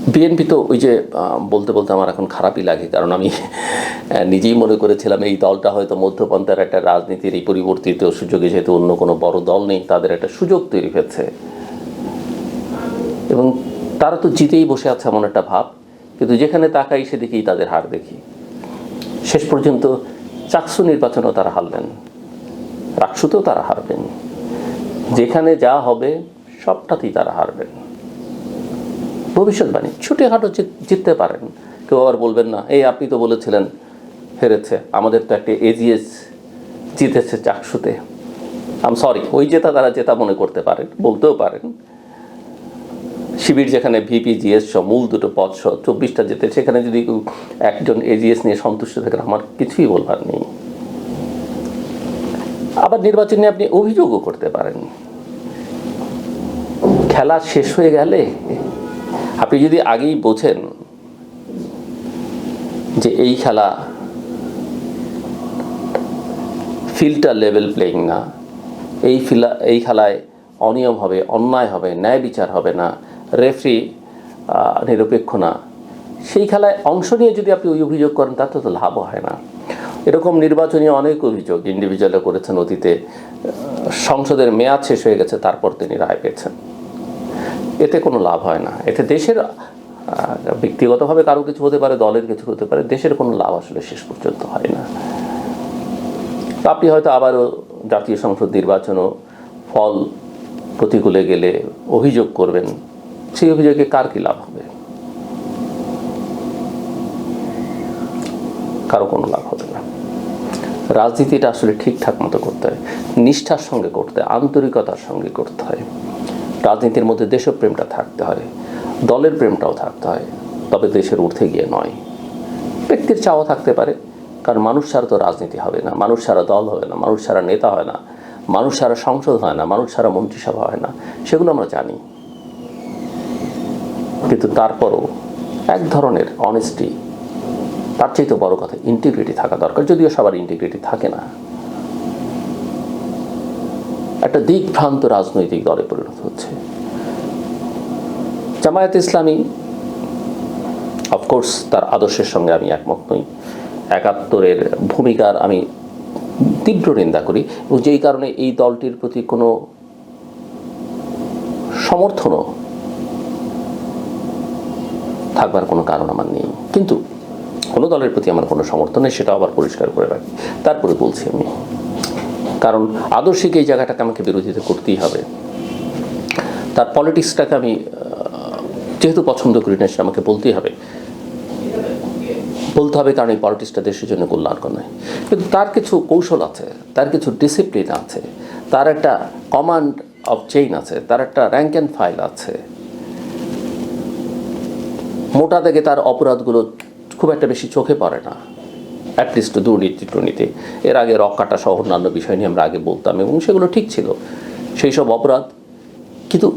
BNP তো ওই যে বলতে বলতে আমার এখন খারাপই লাগে, কারণ আমি নিজেই মনে করেছিলাম এই দলটা হয়তো মধ্যপন্থার একটা রাজনীতির এই পরিবর্তিত সুযোগে, যেহেতু অন্য কোনো বড় দল নেই, তাদের একটা সুযোগ তৈরি হয়েছে এবং তারা তো জিতেই বসে আছে এমন একটা ভাব। কিন্তু যেখানে তাকাই সেদিকেই তাদের হার দেখি। শেষ পর্যন্ত চাকসু নির্বাচনেও তারা হারলেন, রাকসুতেও তারা হারবেন, যেখানে যা হবে সবটাতেই তারা হারবেন। ভবিষ্যৎবাণী ছুটিখাটো জিততে পারেন, কেউ আবার বলবেন না এই আপনি তো বলেছিলেন হেরেছে, আমাদের তো একটা এজিএস জিতেছে চাকসুতে। সরি, ওই জেতা তারা জেতা মনে করতে পারেন, বলতেও পারেন। শিবির যেখানে ভিপি জিএস সহ মূল দুটো পদ সহ 24টা জেতে, সেখানে যদি একজন এজিএস নিয়ে সন্তুষ্ট থাকেন আমার কিছুই বলবার নেই। আবার নির্বাচন নিয়ে আপনি অভিযোগও করতে পারেন। খেলা শেষ হয়ে গেলে আপনি যদি আগেই বোঝেন যে এই খেলা ফিল্ডটা লেভেল প্লেয়িং না, এই খেলায় অনিয়ম হবে, অন্যায় হবে, ন্যায় বিচার হবে না, রেফারি নিরপেক্ষ না, সেই খেলায় অংশ নিয়ে যদি আপনি ওই অভিযোগ করেন তাতে তো লাভ হয় না। এরকম নির্বাচনী অনেক অভিযোগ ইন্ডিভিজুয়ালে করেছেন অতীতে। সংসদের মেয়াদ শেষ হয়ে গেছে, তারপর তিনি রায় পেয়েছেন। এতে কোনো লাভ হয় না। এতে দেশের ব্যক্তিগতভাবে কারো কিছু হতে পারে, দলের কিছু হতে পারে, দেশের কোনো লাভ আসলে শেষ পর্যন্ত হয় না। আপনি হয়তো আবারও জাতীয় সংসদ নির্বাচনও ফল প্রতিকূলে গেলে অভিযোগ করবেন, সেই অভিযোগে কার কী লাভ হবে? কারো কোনো লাভ হবে না। রাজনীতিটা আসলে ঠিকঠাক মতো করতে হয়, নিষ্ঠার সঙ্গে করতে হয়, আন্তরিকতার সঙ্গে করতে হয়। রাজনীতির মধ্যে দেশপ্রেমটা থাকতে হয়, দলের প্রেমটাও থাকতে হয়, তবে দেশের ঊর্ধ্বে গিয়ে নয়। ব্যক্তির চাওয়া থাকতে পারে, কারণ মানুষ ছাড়া তো রাজনীতি হবে না, মানুষ ছাড়া দল হবে না, মানুষ ছাড়া নেতা হয় না, মানুষ ছাড়া সংসদ হয় না, মানুষ ছাড়া মন্ত্রিসভা হয় না, সেগুলো আমরা জানি। কিন্তু তারপরও এক ধরনের অনেস্টি, তার চাইতে বড় কথা ইন্টিগ্রিটি থাকা দরকার, যদিও সবার ইন্টিগ্রিটি থাকে না। একটা দিকভ্রান্ত রাজনৈতিক দলে পরিণত হচ্ছে জামায়াতে ইসলামী। অফকোর্স তার আদর্শের সঙ্গে আমি একমত নই, ৭১-এর ভূমিকার আমি তীব্র নিন্দা করি, এবং যেই কারণে এই দলটির প্রতি কোনো সমর্থনও থাকবার কোনো কারণ আমার নেই। কিন্তু কোনো দলের প্রতি আমার কোনো সমর্থন নেই, সেটা আবার পরিষ্কার করে রাখি। তারপরে বলছি আমি, কারণ আদর্শিক এই জায়গাটাকে আমাকে বিরোধিতা করতেই হবে। তার পলিটিক্সটাকে আমি যেহেতু পছন্দ করি না, সেটা আমাকে বলতেই হবে, কারণ এই পলিটিক্সটা দেশের জন্য কল্যাণকর নয়। কিন্তু তার কিছু কৌশল আছে, তার কিছু ডিসিপ্লিন আছে, তার একটা কমান্ড অফ চেইন আছে, তার একটা র্যাঙ্ক অ্যান্ড ফাইল আছে। মোটা থেকে তার অপরাধগুলো খুব একটা বেশি চোখে পড়ে না, অ্যাটলিস্ট দুর্নীতি। এর আগে রক্কাটা সহ অন্যান্য বিষয় নিয়ে আমরা আগে বলতাম, এবং সেগুলো ঠিক ছিল, সেই সব অপরাধ। কিন্তু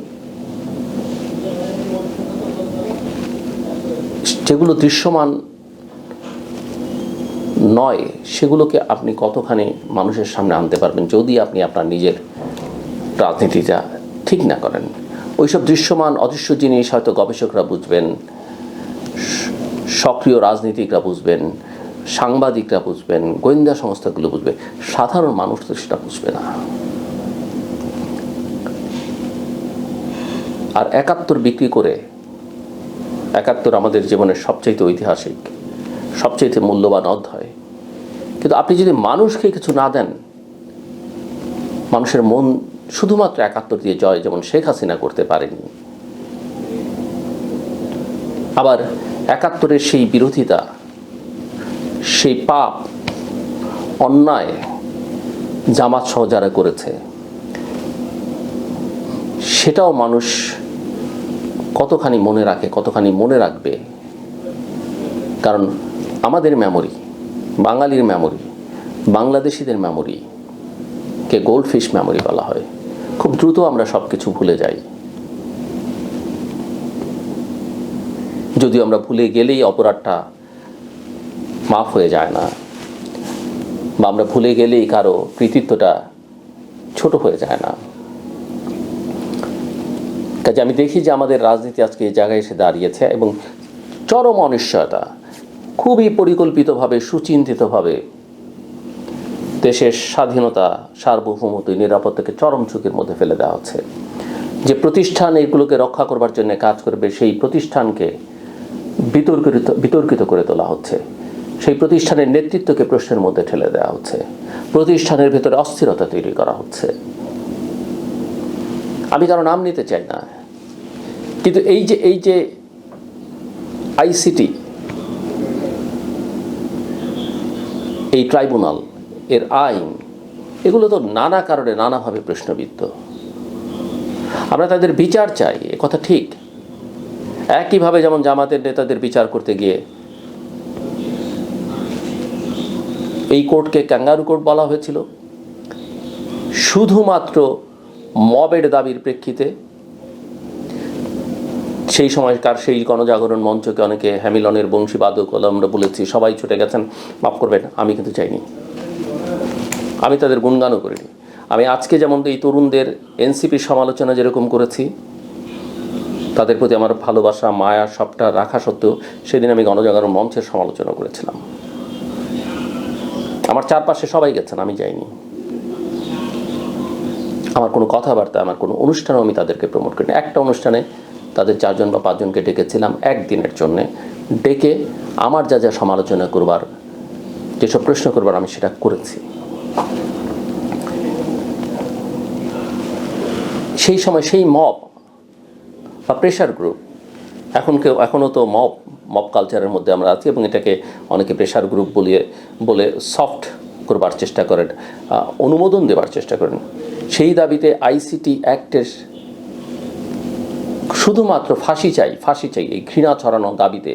যেগুলো দৃশ্যমান নয়, সেগুলোকে আপনি কতখানি মানুষের সামনে আনতে পারবেন যদি আপনি আপনার নিজের রাজনীতিটা ঠিক না করেন? ওইসব দৃশ্যমান অদৃশ্য জিনিস হয়তো গবেষকরা বুঝবেন, সক্রিয় রাজনীতিকরা বুঝবেন, সাংবাদিকরা বুঝবেন, গোয়েন্দা সংস্থাগুলো বুঝবে, সাধারণ মানুষ তো সেটা বুঝবে না। আর ৭১ বিক্রি করে, ৭১ আমাদের জীবনের সবচাইতে ঐতিহাসিক, সবচাইতে মূল্যবান অধ্যায়, কিন্তু আপনি যদি মানুষকে কিছু না দেন, মানুষের মন শুধুমাত্র ৭১ দিয়ে জয় যেমন শেখ হাসিনা করতে পারেনি, আবার ৭১-এর সেই বিরোধিতা, সেই পাপ অন্যায় জামাত সহ যারা করেছে, সেটাও মানুষ কতখানি মনে রাখে, কতখানি মনে রাখবে। কারণ আমাদের মেমোরি, বাঙালির মেমোরি, বাংলাদেশিদের মেমোরি কে গোল্ডফিশ মেমোরি বলা হয়। খুব দ্রুত আমরা সব কিছু ভুলে যাই। যদিও আমরা ভুলে গেলেই অপরাধটা মাফ হয়ে যায় না, বা আমরা ভুলে গেলেই কারো কৃতিত্বটা ছোট হয়ে যায় না। কাজে আমি দেখি যে আমাদের রাজনীতি আজকে এই জায়গায় এসে দাঁড়িয়েছে এবং চরম অনিশ্চয়তা, খুবই পরিকল্পিতভাবে সুচিন্তিতভাবে দেশের স্বাধীনতা, সার্বভৌমত্ব, নিরাপত্তাকে চরম ঝুঁকির মধ্যে ফেলে দেওয়া হচ্ছে। যে প্রতিষ্ঠান এগুলোকে রক্ষা করবার জন্য কাজ করবে সেই প্রতিষ্ঠানকে বিতর্কিত করে তোলা হচ্ছে, সেই প্রতিষ্ঠানের নেতৃত্বকে প্রশ্নের মধ্যে ঠেলে দেওয়া হচ্ছে, প্রতিষ্ঠানের ভেতরে অস্থিরতা তৈরি করা হচ্ছে। আমি কারো নাম নিতে চাই না, কিন্তু এই যে আইসিটি, এই ট্রাইব্যুনাল, এর আইন, এগুলো তো নানা কারণে নানাভাবে প্রশ্নবিদ্ধ। আমরা তাদের বিচার চাই, এ কথা ঠিক। একইভাবে যেমন জামাতের নেতাদের বিচার করতে গিয়ে এই কোর্টকে ক্যাঙ্গারু কোর্ট বলা হয়েছিল শুধুমাত্র মবের দাবির প্রেক্ষিতে। সেই সময়কার সেই গণজাগরণ মঞ্চকে অনেকে হ্যামিলনের বংশীবাদক আমরা বলেছি, সবাই ছুটে গেছেন, মাফ করবেন, আমি কিন্তু চাইনি, আমি তাদের গুণগানও করিনি। আমি আজকে যেমন এই তরুণদের এনসিপির সমালোচনা যেরকম করেছি, তাদের প্রতি আমার ভালোবাসা, মায়া সবটা রাখা সত্ত্বেও সেদিন আমি গণজাগরণ মঞ্চের সমালোচনা করেছিলাম। আমার চারপাশে সবাই গেছেন, আমি যাইনি। আমার কোনো কথাবার্তা, আমার কোনো অনুষ্ঠানেও আমি তাদেরকে প্রমোট করিনি। একটা অনুষ্ঠানে তাদের 4জন বা 5 জনকে ডেকেছিলাম একদিনের জন্যে, ডেকে আমার যা যা সমালোচনা করবার, যেসব প্রশ্ন করবার আমি সেটা করেছি। সেই সময় সেই মব বা প্রেশার গ্রুপ, এখনও তো মব কালচারের মধ্যে আমরা আছি এবং এটাকে অনেকে প্রেশার গ্রুপ বলে সফট করবার চেষ্টা করেন, অনুমোদন দেওয়ার চেষ্টা করেন। সেই দাবিতে আইসিটি অ্যাক্টের শুধুমাত্র ফাঁসি চাই এই ঘৃণা ছড়ানো দাবিতে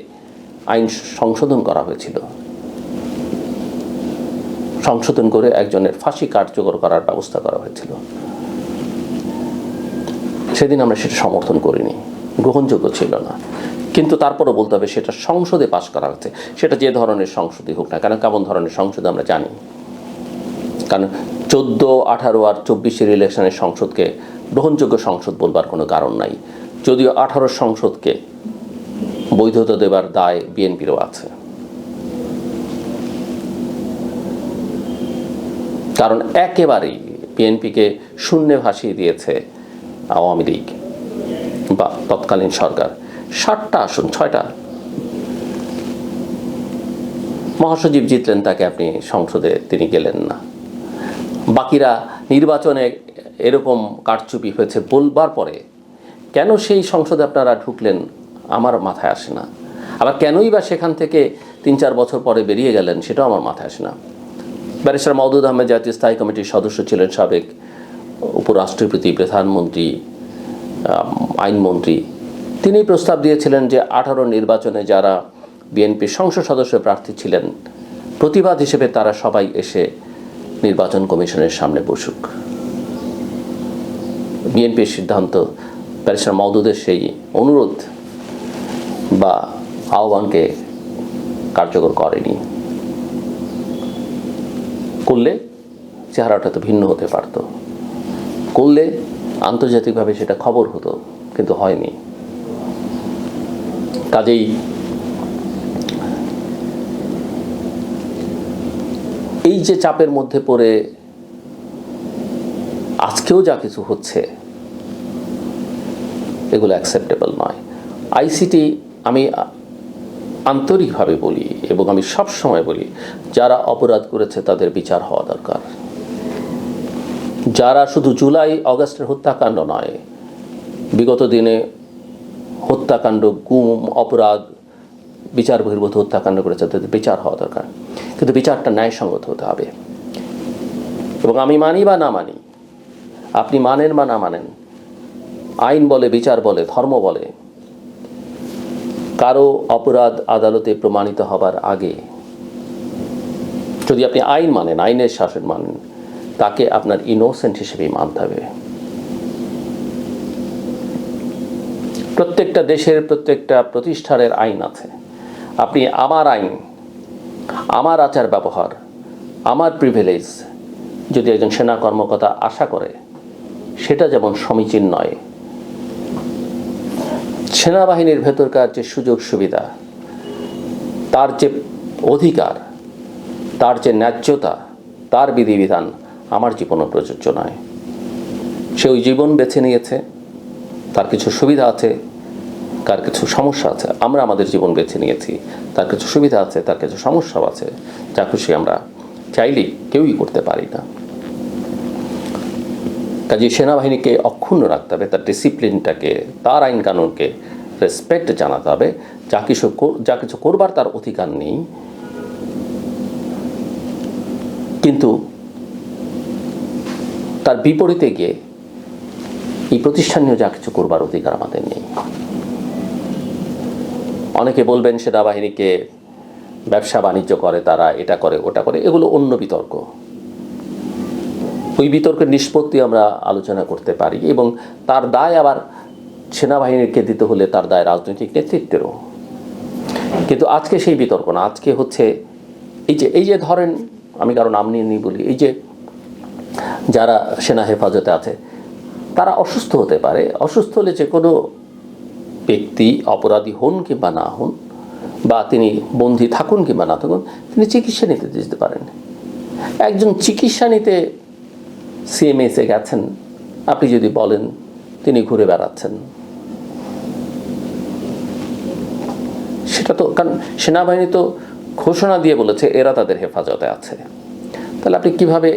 আইন সংশোধন করা হয়েছিল। সংশোধন করে একজনের ফাঁসি কার্যকর করার ব্যবস্থা করা হয়েছিল। সেদিন আমরা সেটা সমর্থন করিনি, গ্রহণযোগ্য ছিল না। কিন্তু তারপরও বলতে হবে সেটা সংসদে পাশ করা হচ্ছে, সেটা যে ধরনের সংসদই হোক না কেন, কেমন ধরনের সংসদ আমরা জানি। কারণ 14, 18 আর 24-এর ইলেকশনের সংসদকে গ্রহণযোগ্য সংসদ বলবার কোনো কারণ নাই, যদিও 18 সংসদকে বৈধতা দেবার দায় বিএনপিরও আছে। কারণ একেবারেই বিএনপিকে শূন্যে ভাসিয়ে দিয়েছে আওয়ামী লীগ বা তৎকালীন সরকার। 60টা আসন, 6টা মহাসচিব জিতলেন, তাকে আপনি সংসদে তিনি গেলেন না। বাকিরা নির্বাচনে এরকম কারচুপি হয়েছে বলবার পরে কেন সেই সংসদে আপনারা ঢুকলেন আমার মাথায় আসে না। আবার কেনই বা সেখান থেকে 3-4 বছর পরে বেরিয়ে গেলেন সেটাও আমার মাথায় আসে না। ব্যারিস্টার মওদুদ আহমেদ জাতীয় স্থায়ী কমিটির সদস্য ছিলেন, সাবেক উপরাষ্ট্রপতি, প্রধানমন্ত্রী, আইনমন্ত্রী। তিনি প্রস্তাব দিয়েছিলেন যে 18 নির্বাচনে যারা বিএনপির সংসদ সদস্য প্রার্থী ছিলেন, প্রতিবাদ হিসেবে তারা সবাই এসে নির্বাচন কমিশনের সামনে বসুক। বিএনপির সিদ্ধান্ত ব্যারিস্টার মওদুদের সেই অনুরোধ বা আহ্বানকে কার্যকর করেনি। করলে চেহারাটা তো ভিন্ন হতে পারত, করলে আন্তর্জাতিকভাবে সেটা খবর হতো, কিন্তু হয়নি। কাজেই এই যে চাপের মধ্যে পড়ে আজকেও যা কিছু হচ্ছে এগুলো অ্যাকসেপ্টেবল নয়। আইসিটি আমি আন্তরিকভাবে বলি এবং আমি সব সময় বলি, যারা অপরাধ করেছে তাদের বিচার হওয়া দরকার। যারা শুধু জুলাই অগাস্টের হত্যাকাণ্ড নয়, বিগত দিনে হত্যাকাণ্ড, গুম, অপরাধ, বিচার বহির্ভূত হত্যাকাণ্ড করেছে তাদের বিচার হওয়া দরকার। কিন্তু বিচারটা ন্যায়সঙ্গত হতে হবে। এবং আমি মানি বা না মানি, আপনি মানেন বা না মানেন, আইন বলে, বিচার বলে, ধর্ম বলে, কারো অপরাধ আদালতে প্রমাণিত হবার আগে যদি আপনি আইন মানেন, আইনের শাসন মানেন, তাকে আপনার ইনোসেন্ট হিসেবেই মানতে হবে। প্রত্যেকটা দেশের প্রত্যেকটা প্রতিষ্ঠানের আইন আছে। আপনি আমার আইন, আমার আচার ব্যবহার, আমার প্রিভিলেজ যদি একজন সেনা কর্মকর্তা আশা করে, সেটা যেমন সমীচীন নয়, সেনাবাহিনীর ভেতরকার যে সুযোগ সুবিধা, তার যে অধিকার, তার যে ন্যায্যতা, তার বিধিবিধান আমার জীবনে প্রযোজ্য নয়। সে ওই জীবন বেছে নিয়েছে, তার কিছু সুবিধা আছে, তার কিছু সমস্যা আছে। আমরা আমাদের জীবন বেছে নিয়েছি, তার কিছু সুবিধা আছে, তার কিছু সমস্যাও আছে। যা খুশি আমরা চাইলেই কেউই করতে পারি না। কাজে সেনাবাহিনীকে অক্ষুণ্ণ রাখতে হবে, তার ডিসিপ্লিনটাকে, তার আইন কানুনকে রেসপেক্ট জানাতে হবে। যা কিছু করবার তার অধিকার নেই, কিন্তু তার বিপরীতে গিয়ে এই প্রতিষ্ঠানীয় যা কিছু করবার অধিকার আমাদের নেই। অনেকে বলবেন সেনাবাহিনীকে ব্যবসা বাণিজ্য করে, তারা এটা করে ওটা করে, এগুলো অন্য বিতর্ক। ওই বিতর্কের নিষ্পত্তি আমরা আলোচনা করতে পারি, এবং তার দায় আবার সেনাবাহিনীকে দিতে হলে তার দায় রাজনৈতিক নেতৃত্বেরও। কিন্তু আজকে সেই বিতর্ক না। আজকে হচ্ছে এই যে ধরেন, আমি কারো নাম নিয়ে নিই বলি, এই যে যারা সেনা হেফাজতে আছে তারা অসুস্থ হতে পারে। অসুস্থ হলে যে কোনো ব্যক্তি, অপরাধী হন কিংবা না হন, বা তিনি বন্দী থাকুন কিংবা না থাকুন, তিনি চিকিৎসা নিতে যেতে পারেন। একজন চিকিৎসা নিতে সিএমএসে গেছেন, আপনি যদি বলেন তিনি ঘুরে বেড়াচ্ছেন, সেটা তো, কারণ সেনাবাহিনী তো ঘোষণা দিয়ে বলেছে এরা তাদের হেফাজতে আছে। তাহলে আপনি কিভাবে,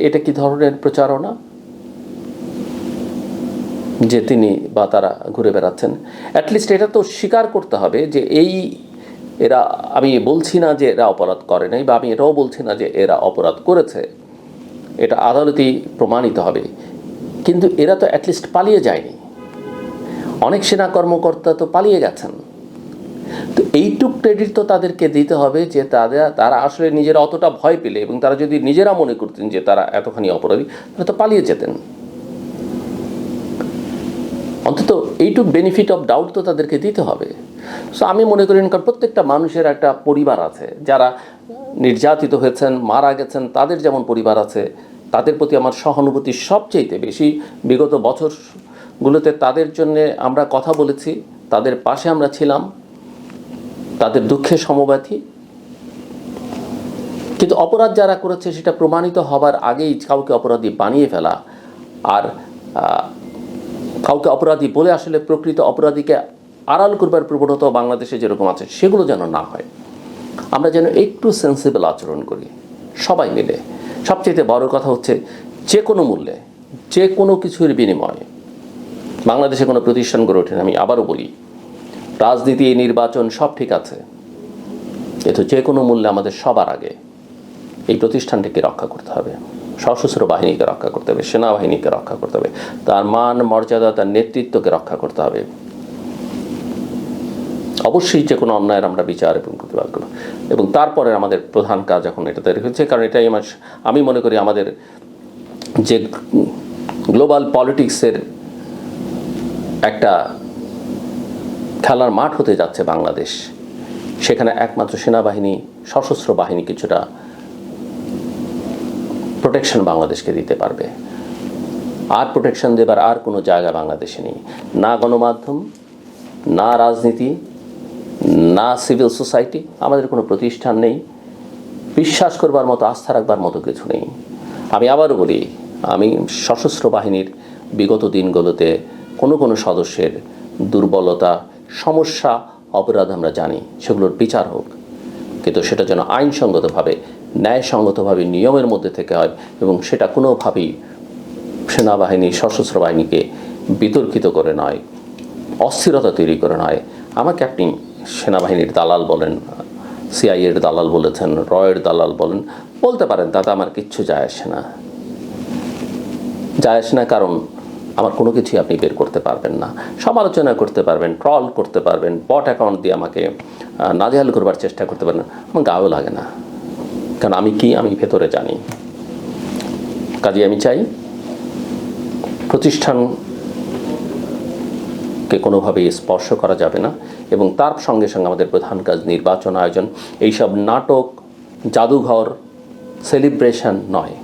এটা কি ধরনের প্রচারণা যে তিনি বা তারা ঘুরে বেড়াচ্ছেন? অ্যাটলিস্ট এটা তো স্বীকার করতে হবে যে এরা, আমি বলছি না যে এরা অপরাধ করে নাই, বা আমি এটাও বলছি না যে এরা অপরাধ করেছে, এটা আদালতেই প্রমাণিত হবে, কিন্তু এরা তো অ্যাটলিস্ট পালিয়ে যায়নি। অনেক সেনা কর্মকর্তা তো পালিয়ে গেছেন। তো এইটুক ক্রেডিট তো তাদেরকে দিতে হবে যে তারা আসলে নিজেরা অতটা ভয় পেলে, এবং তারা যদি নিজেরা মনে করতেন যে তারা এতখানি অপরাধী, তারা তো পালিয়ে যেতেন। অন্তত এইটুক বেনিফিট অফ ডাউট তো তাদেরকে দিতে হবে। সো আমি মনে করি, কারণ প্রত্যেকটা মানুষের একটা পরিবার আছে, যারা নির্যাতিত হয়েছেন, মারা গেছেন, তাদের যেমন পরিবার আছে, তাদের প্রতি আমার সহানুভূতি সবচেয়ে বেশি। বিগত বছরগুলোতে তাদের জন্যে আমরা কথা বলেছি, তাদের পাশে আমরা ছিলাম, তাদের দুঃখে সমব্যথী। কিন্তু অপরাধ যারা করেছে সেটা প্রমাণিত হবার আগেই কাউকে অপরাধী বানিয়ে ফেলা, আর কাউকে অপরাধী বলে আসলে প্রকৃত অপরাধীকে আড়াল করবার প্রবণতা বাংলাদেশে যেরকম আছে, সেগুলো যেন না হয়। আমরা যেন একটু সেন্সিবল আচরণ করি সবাই মিলে। সবচেয়ে বড় কথা হচ্ছে, যে কোনো মূল্যে, যে কোনো কিছুর বিনিময়ে বাংলাদেশে কোনো প্রতিষ্ঠান গড়ে ওঠে না। আমি আবারও বলি, রাজনীতি, নির্বাচন সব ঠিক আছে, কিন্তু যে কোনো মূল্যে আমাদের সবার আগে এই প্রতিষ্ঠানটিকে রক্ষা করতে হবে, সশস্ত্র বাহিনীকে রক্ষা করতে হবে, সেনাবাহিনীকে রক্ষা করতে হবে, তার মান মর্যাদা, তার নেতৃত্বকে রক্ষা করতে হবে। অবশ্যই যে কোনো অন্যায়ের আমরা বিচার এবং প্রতিবাদ করব, এবং তারপরে আমাদের প্রধান কাজ এখন এটা তৈরি হচ্ছে। কারণ এটাই আমি মনে করি আমাদের যে গ্লোবাল পলিটিক্সের একটা খেলার মাঠ হতে যাচ্ছে বাংলাদেশ, সেখানে একমাত্র সেনাবাহিনী, সশস্ত্র বাহিনী কিছুটা প্রোটেকশন বাংলাদেশকে দিতে পারবে। আর প্রোটেকশন দেবার আর কোনো জায়গা বাংলাদেশে নেই। না গণমাধ্যম, না রাজনীতি, না সিভিল সোসাইটি, আমাদের কোনো প্রতিষ্ঠান নেই, বিশ্বাস করবার মতো, আস্থা রাখবার মতো কিছু নেই। আমি আবারও বলি, আমি সশস্ত্র বাহিনীর বিগত দিনগুলোতে কোনো সদস্যের দুর্বলতা, সমস্যা, অপরাধ আমরা জানি, সেগুলোর বিচার হোক, কিন্তু সেটা যেন আইনসঙ্গতভাবে, ন্যায়সঙ্গতভাবে, নিয়মের মধ্যে থেকে হয়, এবং সেটা কোনোভাবেই সেনাবাহিনী, সশস্ত্র বাহিনীকে বিতর্কিত করে নয়, অস্থিরতা তৈরি করে নয়। আমাকে আপনি সেনাবাহিনীর দালাল বলেন, সিআইএর দালাল বলেছেন, রয়ের দালাল বলতে পারেন, তাতে আমার কিচ্ছু যায় আসে না, কারণ আমার কোনো কিছুই আপনি বের করতে পারবেন না। সমালোচনা করতে পারবেন, ট্রল করতে পারবেন, বট অ্যাকাউন্ট দিয়ে আমাকে নাজেহাল করবার চেষ্টা করতে পারেন, আমার গায়েও লাগে না, কারণ আমি ভেতরে জানি। কাজে আমি চাই প্রতিষ্ঠানকে কোনোভাবেই স্পর্শ করা যাবে না, এবং তার সঙ্গে সঙ্গে আমাদের প্রধান কাজ নির্বাচন আয়োজন। এইসব নাটক, জাদুঘর, সেলিব্রেশন নয়।